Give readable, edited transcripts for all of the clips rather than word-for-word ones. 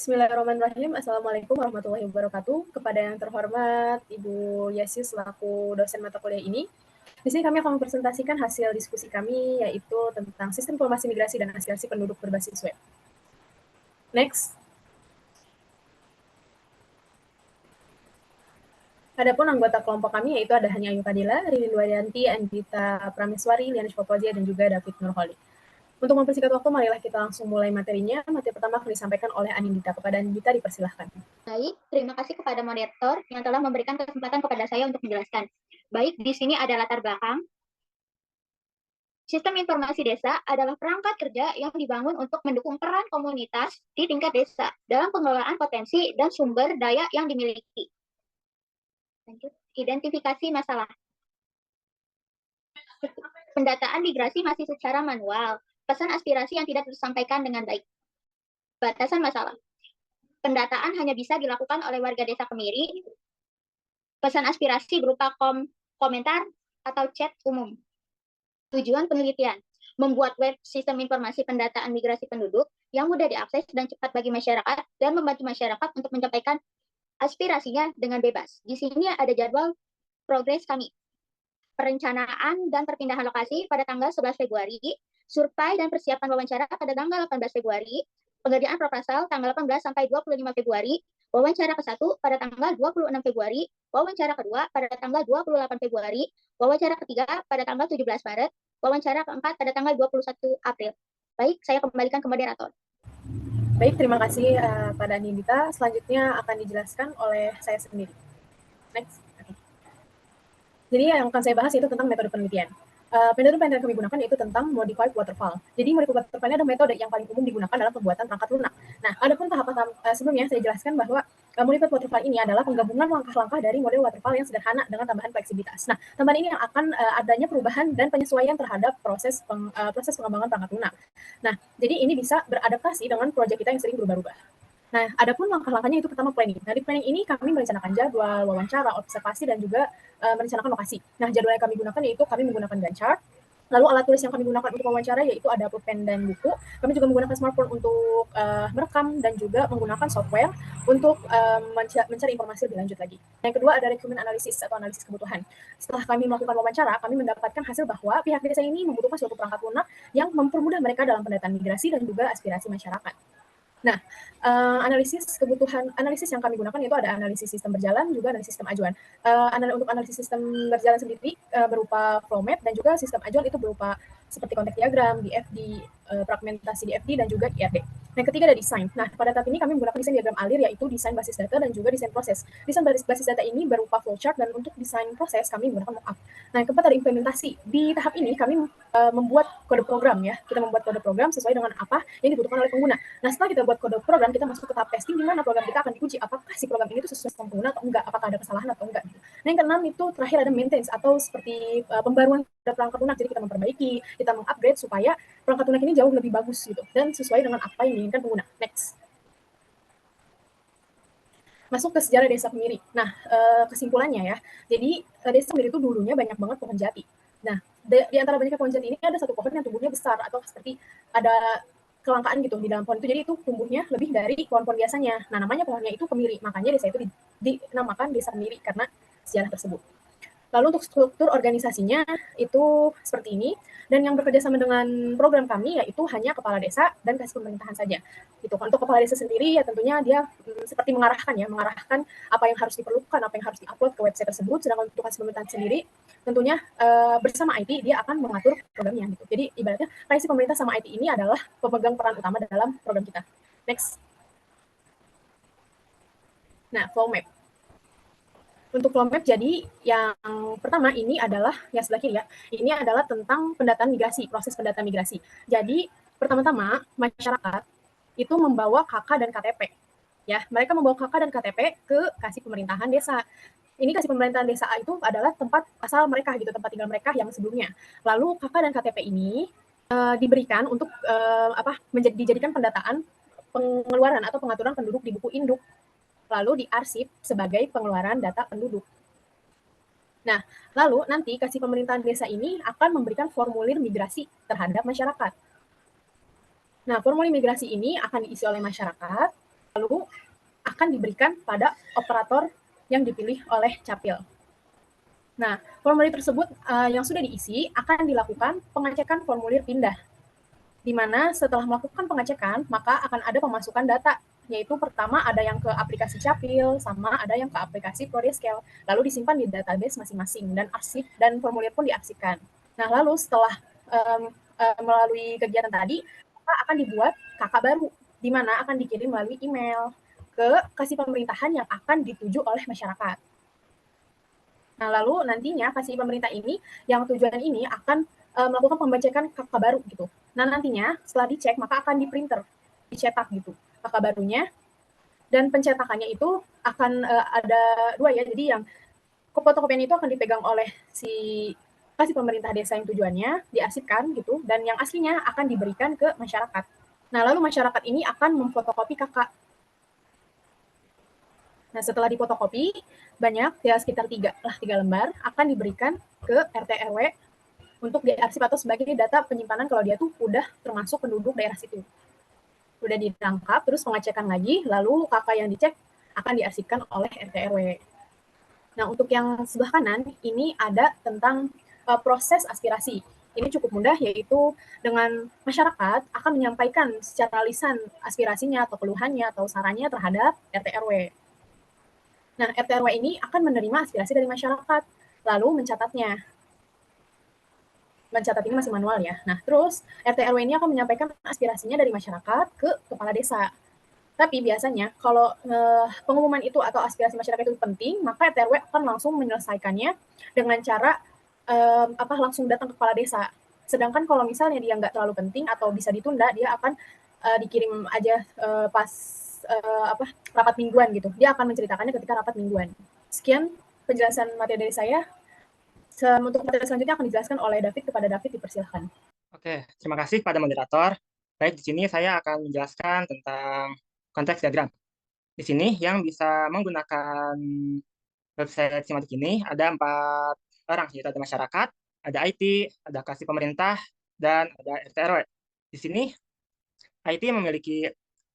Bismillahirrahmanirrahim. Assalamualaikum warahmatullahi wabarakatuh. Kepada yang terhormat Ibu Yesi selaku dosen mata kuliah ini, di sini kami akan mempresentasikan hasil diskusi kami, yaitu tentang sistem informasi migrasi dan aspirasi penduduk berbasis web. Next. Adapun anggota kelompok kami yaitu ada Hani Ayu Kadila, Rilin Wayanti, Andita Prameswari, Lianis Popozia, dan juga David Nurholi. Untuk mempersingkat waktu, marilah kita langsung mulai materinya. Materi pertama akan disampaikan oleh Anindita. Kepada Anindita dipersilahkan. Baik, terima kasih kepada moderator yang telah memberikan kesempatan kepada saya untuk menjelaskan. Baik, di sini ada latar belakang. Sistem informasi desa adalah perangkat kerja yang dibangun untuk mendukung peran komunitas di tingkat desa dalam pengelolaan potensi dan sumber daya yang dimiliki. Lanjut, identifikasi masalah. Pendataan migrasi masih secara manual. Pesan aspirasi yang tidak tersampaikan dengan baik. Batasan masalah. Pendataan hanya bisa dilakukan oleh warga desa Kemiri. Pesan aspirasi berupa komentar atau chat umum. Tujuan penelitian, membuat web sistem informasi pendataan migrasi penduduk yang mudah diakses dan cepat bagi masyarakat dan membantu masyarakat untuk menyampaikan aspirasinya dengan bebas. Di sini ada jadwal progres kami. Perencanaan dan perpindahan lokasi pada tanggal 11 Februari, survei dan persiapan wawancara pada tanggal 18 Februari, pengerjaan proposal tanggal 18 sampai 25 Februari, wawancara ke-1 pada tanggal 26 Februari, wawancara kedua pada tanggal 28 Februari, wawancara ketiga pada tanggal 17 Maret, wawancara keempat pada tanggal 21 April. Baik, saya kembalikan ke moderator. Baik, terima kasih pada Anindita. Selanjutnya akan dijelaskan oleh saya sendiri. Next. Okay. Jadi yang akan saya bahas itu tentang metode penelitian. Metode penelitian yang kami gunakan yaitu tentang modified waterfall. Jadi modified waterfall ini adalah metode yang paling umum digunakan dalam pembuatan perangkat lunak. Nah, adapun tahapan sebelumnya saya jelaskan bahwa modified waterfall ini adalah penggabungan langkah-langkah dari model waterfall yang sederhana dengan tambahan fleksibilitas. Nah, tambahan ini yang akan adanya perubahan dan penyesuaian terhadap proses pengembangan perangkat lunak. Nah, jadi ini bisa beradaptasi dengan proyek kita yang sering berubah-ubah. Nah, adapun langkah-langkahnya itu pertama planning. Nah, di planning ini kami merencanakan jadwal, wawancara, observasi, dan juga merencanakan lokasi. Nah, jadwal yang kami gunakan yaitu kami menggunakan Gantt chart. Lalu alat tulis yang kami gunakan untuk wawancara yaitu ada pulpen dan buku. Kami juga menggunakan smartphone untuk merekam dan juga menggunakan software untuk mencari informasi lebih lanjut lagi. Yang kedua ada requirement analysis atau analisis kebutuhan. Setelah kami melakukan wawancara, kami mendapatkan hasil bahwa pihak desa ini membutuhkan suatu perangkat lunak yang mempermudah mereka dalam pendataan migrasi dan juga aspirasi masyarakat. Nah, analisis yang kami gunakan itu ada analisis sistem berjalan, juga analisis sistem ajuan. Untuk analisis sistem berjalan sendiri berupa flow map dan juga sistem ajuan itu berupa seperti konteks diagram, DFD, fragmentasi DFD, dan juga IRD. Yang ketiga ada desain. Nah, pada tahap ini kami menggunakan desain diagram alir, yaitu desain basis data dan juga desain proses. Desain basis data ini berupa flowchart, dan untuk desain proses kami menggunakan mockup. Nah, yang keempat ada implementasi. Di tahap ini kami membuat kode program ya. Kita membuat kode program sesuai dengan apa yang dibutuhkan oleh pengguna. Nah, setelah kita buat kode program, kita masuk ke tahap testing di mana program kita akan diuji apakah si program ini itu sesuai dengan pengguna atau enggak, apakah ada kesalahan atau enggak. Nah, yang keenam itu terakhir ada maintenance atau seperti pembaruan perangkat lunak. Jadi kita memperbaiki, kita mengupgrade supaya perangkat lunak ini jauh lebih bagus gitu dan sesuai dengan apa yang diinginkan pengguna. Next. Masuk ke sejarah desa Kemiri. Nah, kesimpulannya ya. Jadi desa Kemiri itu dulunya banyak banget pohon jati. Nah, di antara banyaknya pohon jati ini ada satu pohon yang tumbuhnya besar atau seperti ada kelangkaan gitu di dalam pohon itu. Jadi itu tumbuhnya lebih dari pohon-pohon biasanya. Nah, namanya pohonnya itu Kemiri. Makanya desa itu dinamakan desa Kemiri karena sejarah tersebut. Lalu untuk struktur organisasinya itu seperti ini, dan yang bekerja sama dengan program kami yaitu hanya kepala desa dan kasih pemerintahan saja. Gitu. Untuk kepala desa sendiri ya tentunya dia seperti mengarahkan apa yang harus diperlukan, apa yang harus diupload ke website tersebut, sedangkan untuk kasih pemerintahan sendiri tentunya bersama IT dia akan mengatur programnya gitu. Jadi ibaratnya kasih pemerintah sama IT ini adalah pemegang peran utama dalam program kita. Next. Nah, flow map. Untuk flow map, jadi yang pertama ini adalah yang sebelah kiri ya. Ini adalah tentang pendataan migrasi, proses pendataan migrasi. Jadi pertama-tama masyarakat itu membawa KK dan KTP. Ya, mereka membawa KK dan KTP ke kasih pemerintahan desa. Ini kasih pemerintahan desa itu adalah tempat asal mereka gitu, tempat tinggal mereka yang sebelumnya. Lalu KK dan KTP ini diberikan untuk dijadikan pendataan pengeluaran atau pengaturan penduduk di buku induk, lalu diarsip sebagai pengeluaran data penduduk. Nah, lalu nanti kasih pemerintahan desa ini akan memberikan formulir migrasi terhadap masyarakat. Nah, formulir migrasi ini akan diisi oleh masyarakat, lalu akan diberikan pada operator yang dipilih oleh Capil. Nah, formulir tersebut yang sudah diisi akan dilakukan pengecekan formulir pindah, di mana setelah melakukan pengecekan, maka akan ada pemasukan data, yaitu pertama ada yang ke aplikasi Capil, sama ada yang ke aplikasi ProDeskel, lalu disimpan di database masing-masing, dan arsip dan formulir pun diarsipkan. Nah, lalu setelah melalui kegiatan tadi, maka akan dibuat KK baru, di mana akan dikirim melalui email ke kasih pemerintahan yang akan dituju oleh masyarakat. Nah, lalu nantinya kasih pemerintah ini, yang tujuan ini akan melakukan pembajakan KK baru gitu. Nah, nantinya setelah dicek, maka akan di-printer, dicetak gitu KK barunya. Dan pencetakannya itu akan ada dua ya, jadi yang fotokopian itu akan dipegang oleh si kasih pemerintah desa yang tujuannya, diarsipkan gitu, dan yang aslinya akan diberikan ke masyarakat. Nah, lalu masyarakat ini akan memfotokopi KK. Nah, setelah difotokopi, banyak, ya sekitar 3 lembar, akan diberikan ke RT RW untuk diarsip atau sebagai data penyimpanan kalau dia tuh udah termasuk penduduk daerah situ. Udah ditangkap, terus pengecekan lagi, lalu KK yang dicek akan diarsipkan oleh RT RW. Nah, untuk yang sebelah kanan, ini ada tentang proses aspirasi. Ini cukup mudah, yaitu dengan masyarakat akan menyampaikan secara lisan aspirasinya atau keluhannya atau sarannya terhadap RT RW. Nah, RT RW ini akan menerima aspirasi dari masyarakat, lalu mencatatnya. Mencatat ini masih manual ya. Nah, terus RT RW ini akan menyampaikan aspirasinya dari masyarakat ke kepala desa. Tapi biasanya kalau pengumuman itu atau aspirasi masyarakat itu penting, maka RT RW akan langsung menyelesaikannya dengan cara langsung datang ke kepala desa. Sedangkan kalau misalnya dia nggak terlalu penting atau bisa ditunda, dia akan dikirim aja pas rapat mingguan gitu. Dia akan menceritakannya ketika rapat mingguan. Sekian penjelasan materi dari saya. Untuk materi selanjutnya akan dijelaskan oleh David. Kepada David, dipersilahkan. Oke, terima kasih pada moderator. Baik, di sini saya akan menjelaskan tentang konteks diagram. Di sini yang bisa menggunakan website Simatik ini ada 4 orang, yaitu ada masyarakat, ada IT, ada kasih pemerintah, dan ada RT RW. Di sini IT memiliki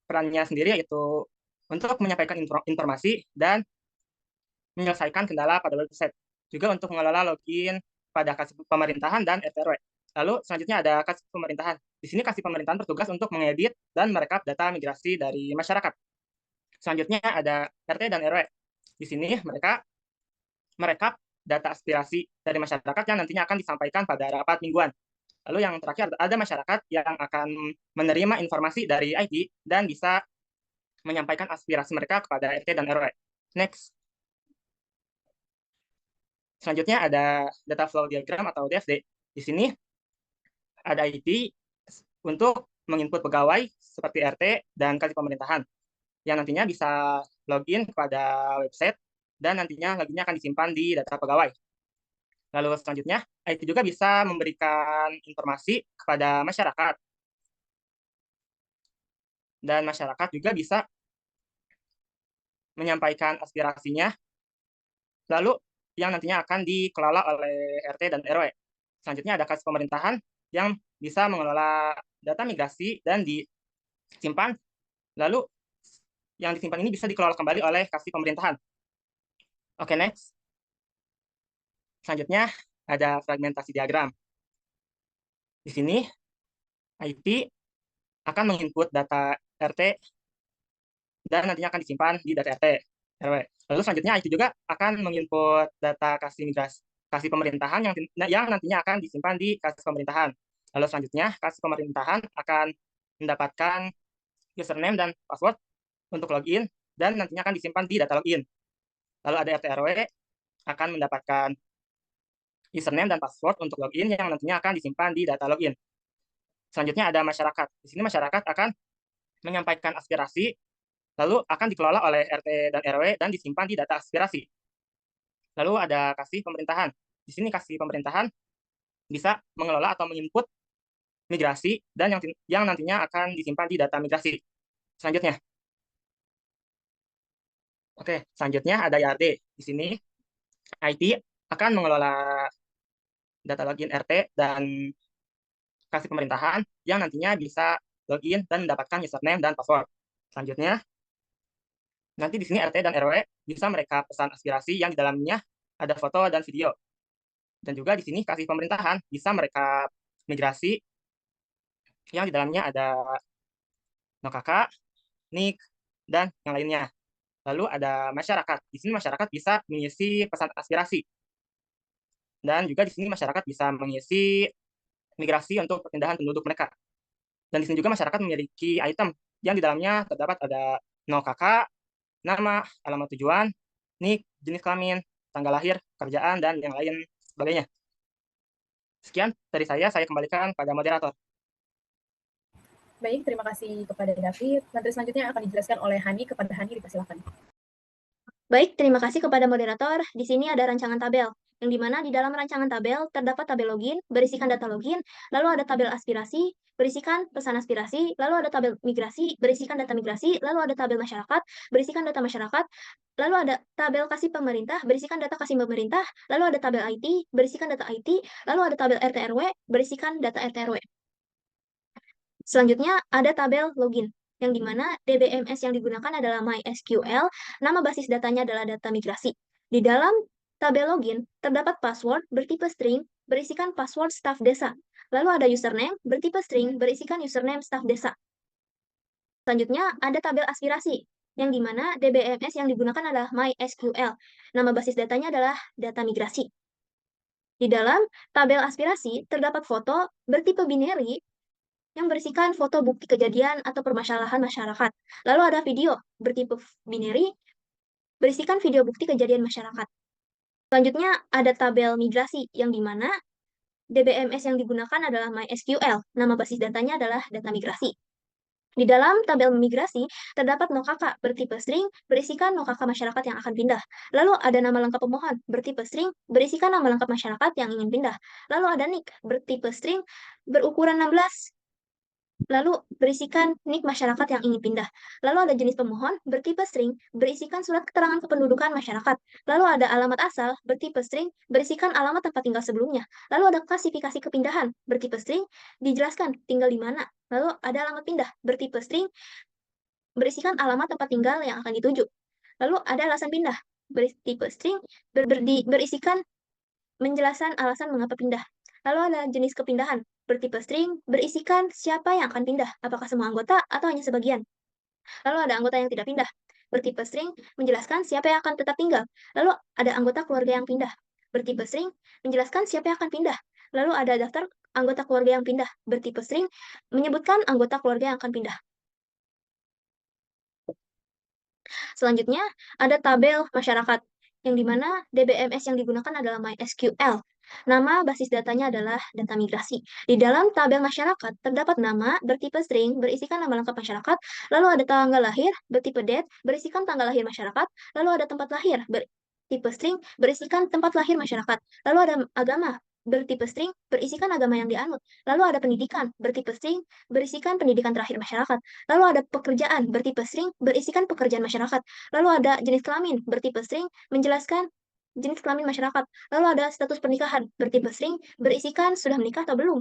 perannya sendiri, yaitu untuk menyampaikan informasi dan menyelesaikan kendala pada website. Juga untuk mengelola login pada kasih pemerintahan dan RT RW. Lalu selanjutnya ada kasih pemerintahan. Di sini kasih pemerintahan bertugas untuk mengedit dan merekap data migrasi dari masyarakat. Selanjutnya ada RT dan RW. Di sini mereka merekap data aspirasi dari masyarakat yang nantinya akan disampaikan pada rapat mingguan. Lalu yang terakhir ada masyarakat yang akan menerima informasi dari IT dan bisa menyampaikan aspirasi mereka kepada RT dan RW. Next. Selanjutnya ada data flow diagram atau DFD. Di sini ada IT untuk menginput pegawai seperti RT dan kasih pemerintahan yang nantinya bisa login kepada website dan nantinya loginnya akan disimpan di data pegawai. Lalu selanjutnya, IT juga bisa memberikan informasi kepada masyarakat. Dan masyarakat juga bisa menyampaikan aspirasinya, lalu yang nantinya akan dikelola oleh RT dan RW. Selanjutnya ada kasih pemerintahan yang bisa mengelola data migrasi dan disimpan, lalu yang disimpan ini bisa dikelola kembali oleh kasih pemerintahan. Oke, next. Selanjutnya ada fragmentasi diagram. Di sini IT akan menginput data RT dan nantinya akan disimpan di data RT RW. Lalu selanjutnya IT juga akan menginput data kasih pemerintahan yang nantinya akan disimpan di kasih pemerintahan. Lalu selanjutnya kasih pemerintahan akan mendapatkan username dan password untuk login dan nantinya akan disimpan di data login. Lalu ada RT RW akan mendapatkan username dan password untuk login yang nantinya akan disimpan di data login. Selanjutnya ada masyarakat. Di sini masyarakat akan menyampaikan aspirasi, lalu akan dikelola oleh RT dan RW dan disimpan di data aspirasi. Lalu ada kasih pemerintahan. Di sini kasih pemerintahan bisa mengelola atau menginput migrasi dan yang nantinya akan disimpan di data migrasi. Selanjutnya. Oke, selanjutnya ada IRD. Di sini IT akan mengelola data login RT dan kasih pemerintahan yang nantinya bisa login dan mendapatkan username dan password. Selanjutnya Nanti di sini RT dan RW bisa mereka pesan aspirasi yang di dalamnya ada foto dan video. Dan juga di sini kasih pemerintahan bisa mereka migrasi yang di dalamnya ada NOKK, NIK, dan yang lainnya. Lalu ada masyarakat. Di sini masyarakat bisa mengisi pesan aspirasi. Dan juga di sini masyarakat bisa mengisi migrasi untuk perpindahan penduduk mereka. Dan di sini juga masyarakat memiliki item yang di dalamnya terdapat ada NOKK, nama, alamat tujuan, NIK, jenis kelamin, tanggal lahir, kerjaan, dan yang lain sebagainya. Sekian dari saya kembalikan pada moderator. Baik, terima kasih kepada David. Materi selanjutnya akan dijelaskan oleh Hani. Kepada Hani, dipersilakan. Baik, terima kasih kepada moderator. Di sini ada rancangan tabel, yang dimana di dalam rancangan tabel terdapat tabel login, berisikan data login, lalu ada tabel aspirasi, berisikan pesan aspirasi, lalu ada tabel migrasi, berisikan data migrasi, lalu ada tabel masyarakat, berisikan data masyarakat, lalu ada tabel kasih pemerintah, berisikan data kasih pemerintah, lalu ada tabel IT, berisikan data IT, lalu ada tabel RT/RW, berisikan data RT/RW. Selanjutnya ada tabel login, yang dimana DBMS yang digunakan adalah MySQL, nama basis datanya adalah data migrasi. Di dalam tabel login, terdapat password bertipe string, berisikan password staf desa. Lalu ada username bertipe string, berisikan username staf desa. Selanjutnya ada tabel aspirasi, yang dimana DBMS yang digunakan adalah MySQL. Nama basis datanya adalah data migrasi. Di dalam tabel aspirasi, terdapat foto bertipe binary, yang berisikan foto bukti kejadian atau permasalahan masyarakat. Lalu ada video bertipe binary, berisikan video bukti kejadian masyarakat. Selanjutnya ada tabel migrasi, yang dimana DBMS yang digunakan adalah MySQL. Nama basis datanya adalah data migrasi. Di dalam tabel migrasi, terdapat NOKK bertipe string, berisikan NOKK masyarakat yang akan pindah. Lalu ada nama lengkap pemohon bertipe string, berisikan nama lengkap masyarakat yang ingin pindah. Lalu ada NIK bertipe string, berukuran 16, lalu berisikan NIK masyarakat yang ingin pindah. Lalu ada jenis pemohon bertipe string, berisikan surat keterangan kependudukan masyarakat. Lalu ada alamat asal bertipe string, berisikan alamat tempat tinggal sebelumnya. Lalu ada klasifikasi kepindahan bertipe string, dijelaskan tinggal di mana. Lalu ada alamat pindah bertipe string, berisikan alamat tempat tinggal yang akan dituju. Lalu ada alasan pindah bertipe string, berisikan menjelaskan alasan mengapa pindah. Lalu ada jenis kepindahan bertipe string, berisikan siapa yang akan pindah, apakah semua anggota atau hanya sebagian. Lalu ada anggota yang tidak pindah bertipe string, menjelaskan siapa yang akan tetap tinggal. Lalu ada anggota keluarga yang pindah bertipe string, menjelaskan siapa yang akan pindah. Lalu ada daftar anggota keluarga yang pindah bertipe string, menyebutkan anggota keluarga yang akan pindah. Selanjutnya ada tabel masyarakat, yang dimana DBMS yang digunakan adalah MySQL. Nama basis datanya adalah data migrasi. Di dalam tabel masyarakat, terdapat nama bertipe string, berisikan nama lengkap masyarakat, lalu ada tanggal lahir bertipe date, berisikan tanggal lahir masyarakat, lalu ada tempat lahir bertipe string, berisikan tempat lahir masyarakat, lalu ada agama bertipe string, berisikan agama yang dianut, lalu ada pendidikan bertipe string, berisikan pendidikan terakhir masyarakat, lalu ada pekerjaan bertipe string, berisikan pekerjaan masyarakat, lalu ada jenis kelamin bertipe string, menjelaskan jenis kelamin masyarakat, lalu ada status pernikahan bertipe string, berisikan sudah menikah atau belum,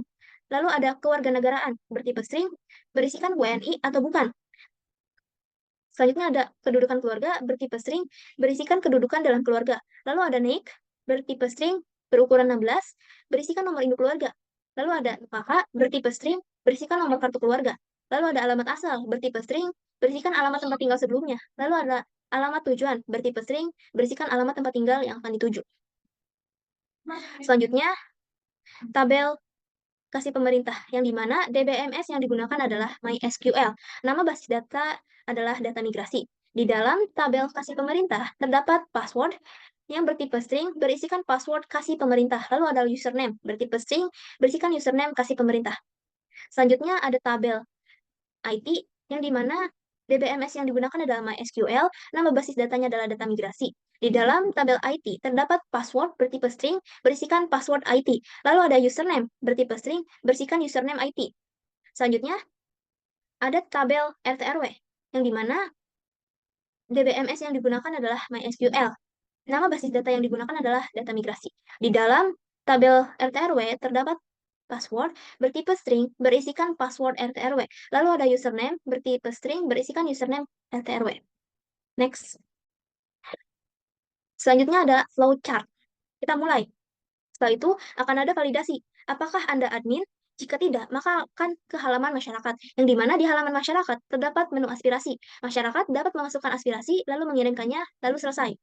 lalu ada kewarganegaraan bertipe string, berisikan WNI atau bukan. Selanjutnya ada kedudukan keluarga bertipe string, berisikan kedudukan dalam keluarga, lalu ada NIK bertipe string, berukuran 16, berisikan nomor induk keluarga. Lalu ada kakak bertipe string, berisikan nomor kartu keluarga. Lalu ada alamat asal bertipe string, berisikan alamat tempat tinggal sebelumnya. Lalu ada alamat tujuan bertipe string, berisikan alamat tempat tinggal yang akan dituju. Selanjutnya, tabel kasih pemerintah, yang dimana DBMS yang digunakan adalah MySQL. Nama basis data adalah data migrasi. Di dalam tabel kasih pemerintah, terdapat password yang bertipe string, berisikan password kasih pemerintah. Lalu ada username bertipe string, berisikan username kasih pemerintah. Selanjutnya ada tabel IT, yang dimana DBMS yang digunakan adalah MySQL, nama basis datanya adalah data migrasi. Di dalam tabel IT, terdapat password bertipe string, berisikan password IT. Lalu ada username bertipe string, berisikan username IT. Selanjutnya, ada tabel RT/RW, yang dimana DBMS yang digunakan adalah MySQL. Nama basis data yang digunakan adalah data migrasi. Di dalam tabel RT/RW terdapat password bertipe string, berisikan password RT/RW. Lalu ada username bertipe string, berisikan username RT/RW. Next. Selanjutnya ada flowchart. Kita mulai. Setelah itu akan ada validasi. Apakah Anda admin? Jika tidak, maka akan ke halaman masyarakat, yang dimana di halaman masyarakat terdapat menu aspirasi. Masyarakat dapat memasukkan aspirasi, lalu mengirimkannya, lalu selesai.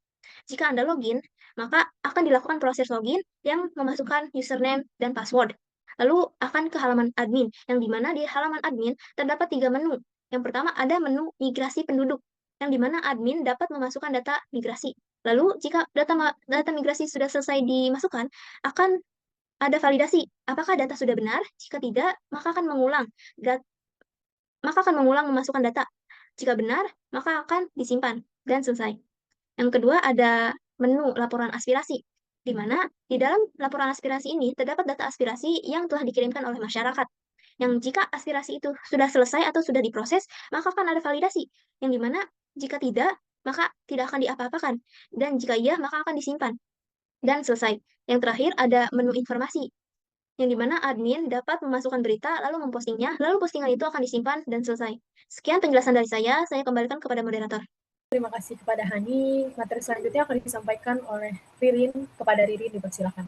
Jika Anda login, maka akan dilakukan proses login yang memasukkan username dan password. Lalu akan ke halaman admin, yang dimana di halaman admin terdapat 3 menu. Yang pertama ada menu migrasi penduduk, yang dimana admin dapat memasukkan data migrasi. Lalu jika data migrasi sudah selesai dimasukkan, akan ada validasi. Apakah data sudah benar? Jika tidak, maka akan mengulang memasukkan data. Jika benar, maka akan disimpan dan selesai. Yang kedua ada menu laporan aspirasi, di mana di dalam laporan aspirasi ini terdapat data aspirasi yang telah dikirimkan oleh masyarakat. Yang jika aspirasi itu sudah selesai atau sudah diproses, maka akan ada validasi. Yang dimana jika tidak, maka tidak akan diapa-apakan. Dan jika iya, maka akan disimpan. Dan selesai. Yang terakhir ada menu informasi, yang dimana admin dapat memasukkan berita, lalu mempostingnya, lalu postingan itu akan disimpan dan selesai. Sekian penjelasan dari saya kembalikan kepada moderator. Terima kasih kepada Hani. Materi selanjutnya akan disampaikan oleh Ririn. Kepada Ririn, dipersilakan.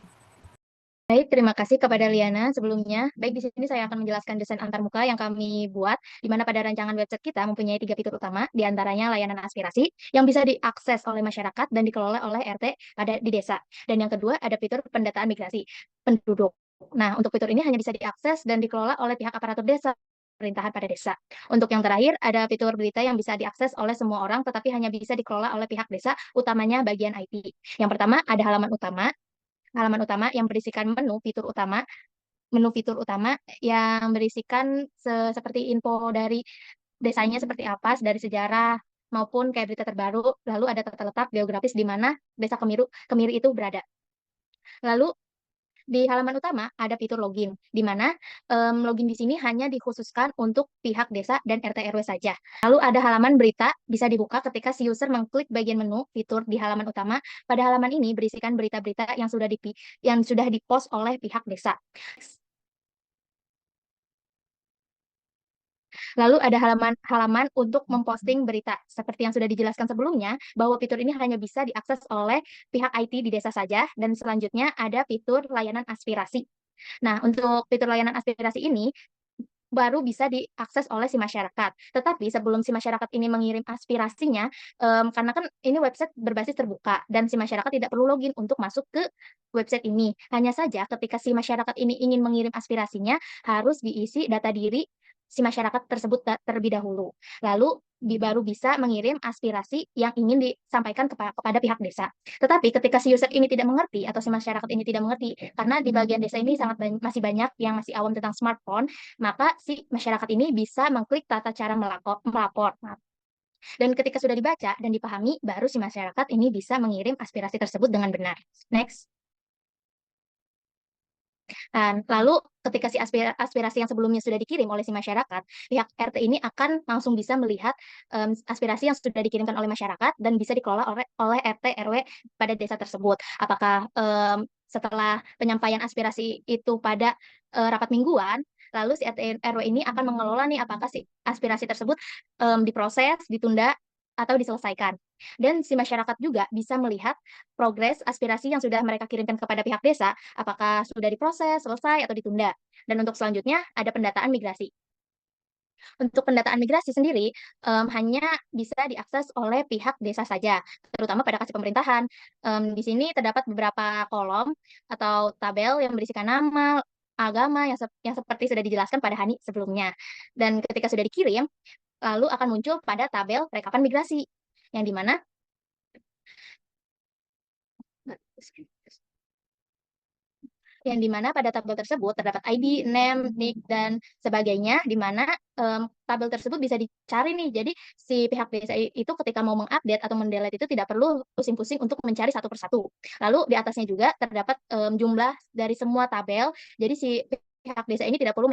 Baik, terima kasih kepada Liana sebelumnya. Baik, di sini saya akan menjelaskan desain antarmuka yang kami buat, di mana pada rancangan website kita mempunyai 3 fitur utama, di antaranya layanan aspirasi, yang bisa diakses oleh masyarakat dan dikelola oleh RT di desa. Dan yang kedua, ada fitur pendataan migrasi penduduk. Nah, untuk fitur ini hanya bisa diakses dan dikelola oleh pihak aparatur desa, pemerintahan pada desa. Untuk yang terakhir, ada fitur berita yang bisa diakses oleh semua orang, tetapi hanya bisa dikelola oleh pihak desa, utamanya bagian IT. Yang pertama, ada halaman utama yang berisikan menu fitur utama yang berisikan seperti info dari desanya seperti apa, dari sejarah maupun kayak berita terbaru, lalu ada tata letak geografis di mana desa Kemiri itu berada. Lalu di halaman utama ada fitur login, di mana login di sini hanya dikhususkan untuk pihak desa dan RT RW saja. Lalu ada halaman berita, bisa dibuka ketika si user mengklik bagian menu fitur di halaman utama. Pada halaman ini berisikan berita-berita yang sudah dipost oleh pihak desa. Lalu ada halaman untuk memposting berita. Seperti yang sudah dijelaskan sebelumnya, bahwa fitur ini hanya bisa diakses oleh pihak IT di desa saja, dan selanjutnya ada fitur layanan aspirasi. Nah, untuk fitur layanan aspirasi ini baru bisa diakses oleh si masyarakat. Tetapi sebelum si masyarakat ini mengirim aspirasinya, karena kan ini website berbasis terbuka, dan si masyarakat tidak perlu login untuk masuk ke website ini. Hanya saja ketika si masyarakat ini ingin mengirim aspirasinya, harus diisi data diri si masyarakat tersebut terlebih dahulu. Lalu baru bisa mengirim aspirasi yang ingin disampaikan kepada pihak desa. Tetapi ketika si user ini tidak mengerti atau si masyarakat ini tidak mengerti, karena di bagian desa ini masih banyak yang masih awam tentang smartphone, maka si masyarakat ini bisa mengklik tata cara melapor. Dan ketika sudah dibaca dan dipahami, baru si masyarakat ini bisa mengirim aspirasi tersebut dengan benar. Next. Lalu ketika si aspirasi yang sebelumnya sudah dikirim oleh si masyarakat, pihak RT ini akan langsung bisa melihat aspirasi yang sudah dikirimkan oleh masyarakat dan bisa dikelola oleh RT RW pada desa tersebut. Apakah setelah penyampaian aspirasi itu pada rapat mingguan, lalu si RT RW ini akan mengelola nih apakah si aspirasi tersebut diproses, ditunda, atau diselesaikan. Dan si masyarakat juga bisa melihat progres aspirasi yang sudah mereka kirimkan kepada pihak desa, apakah sudah diproses, selesai, atau ditunda. Dan untuk selanjutnya ada pendataan migrasi. Untuk pendataan migrasi sendiri hanya bisa diakses oleh pihak desa saja, terutama pada kasih pemerintahan. Di sini terdapat beberapa kolom atau tabel yang berisikan nama, agama yang seperti sudah dijelaskan pada Hani sebelumnya. Dan ketika sudah dikirim, lalu akan muncul pada tabel rekapan migrasi, yang dimana pada tabel tersebut terdapat ID, name, nick, dan sebagainya, di mana tabel tersebut bisa dicari nih. Jadi si pihak desa itu ketika mau mengupdate atau mendelete itu tidak perlu pusing-pusing untuk mencari satu persatu. Lalu di atasnya juga terdapat jumlah dari semua tabel. Jadi si pihak desa ini tidak perlu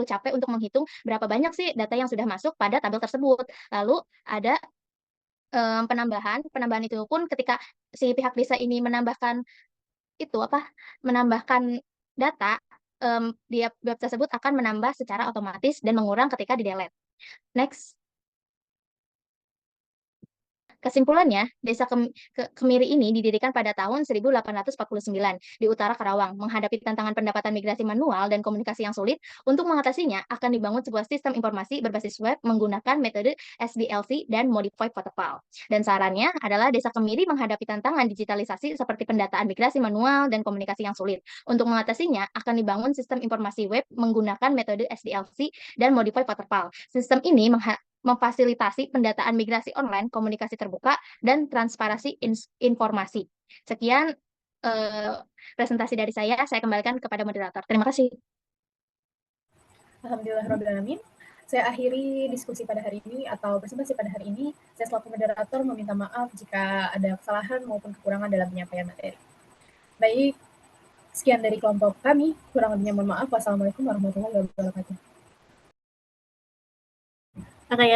capek untuk menghitung berapa banyak sih data yang sudah masuk pada tabel tersebut. Lalu ada penambahan itu pun ketika si pihak desa ini menambahkan data, di web tersebut akan menambah secara otomatis dan mengurang ketika di delete. Next. Kesimpulannya, Desa Kemiri ini didirikan pada tahun 1849 di utara Karawang. Menghadapi tantangan pendapatan migrasi manual dan komunikasi yang sulit, untuk mengatasinya akan dibangun sebuah sistem informasi berbasis web menggunakan metode SDLC dan Modified Waterfall. Dan sarannya adalah Desa Kemiri menghadapi tantangan digitalisasi seperti pendataan migrasi manual dan komunikasi yang sulit. Untuk mengatasinya akan dibangun sistem informasi web menggunakan metode SDLC dan Modified Waterfall. Sistem ini memfasilitasi pendataan migrasi online, komunikasi terbuka, dan transparansi informasi. Sekian presentasi dari saya kembalikan kepada moderator. Terima kasih. Alhamdulillahirrahmanirrahim. Saya akhiri diskusi pada hari ini atau presentasi pada hari ini. Saya selaku moderator meminta maaf jika ada kesalahan maupun kekurangan dalam penyampaian materi. Baik, sekian dari kelompok kami. Kurang lebihnya mohon maaf. Wassalamualaikum warahmatullahi wabarakatuh. Oke ya.